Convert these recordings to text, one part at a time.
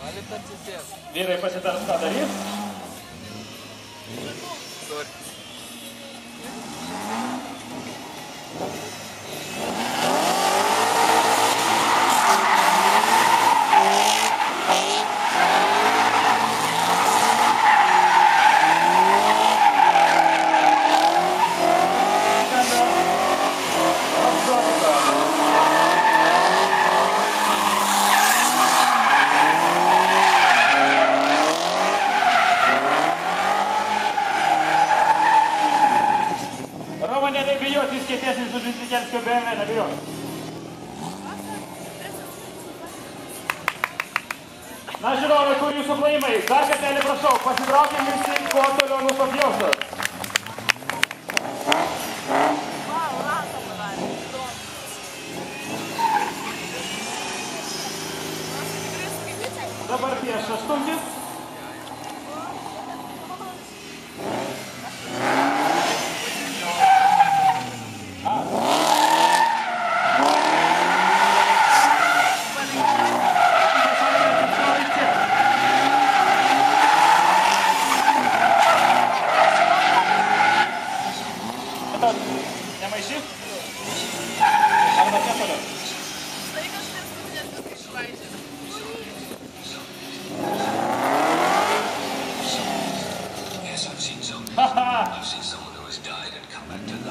Galit atsisės. Vyrai pasitars, ką darys. Sorry. Roma, nebijot, jis kietesnis už Vicikelskio BMW, nebijot. Na, žiūrovai, kur jūsų plojimai? Dar kartelį prašau, pasitraukim visi, kuo toliau nuo papjausios. Dabar prieš aštuntis. Nemaišyk? Arba čia toliau? Tai kažkas net viskai išvaidžia.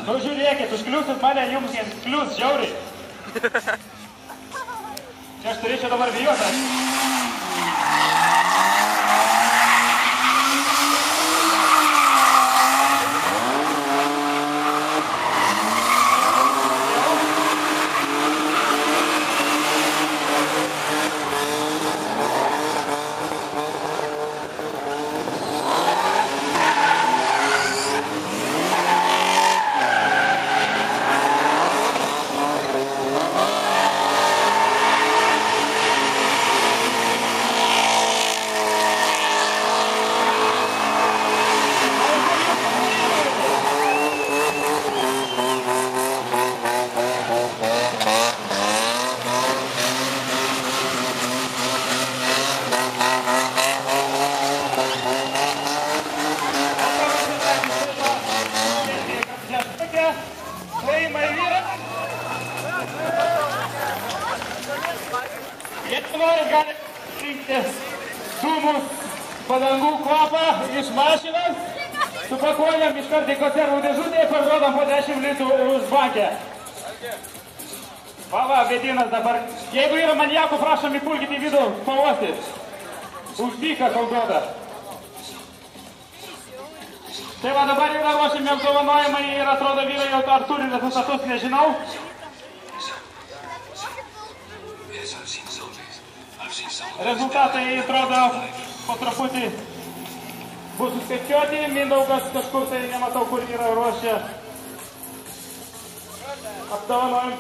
Nu žiūrėkit, užkliusit mane, jums klius žiauriai. Čia aš turėčiau dabar bijoti. Jeigu norit, gali rinktis dūmus, padangų kvapą iš mašinos, supakuojam iš karto į konservų dėžutę ir parduodam po 10 litrų už bankę. Va, vėdinas dabar. Jeigu yra maniakų, prašom įpulkit į vidų, pavostit. Už dyką kol duoda. Tai va, dabar yra ruošiami apdovanojimai ir atrodo vyrai jau ar turi rezultatus, nežinau. Rezultatai, atrodo, po truputį bus suskaičiuoti. Mindaugas kažkur tai nematau, kur yra ruošę apdovanojimą.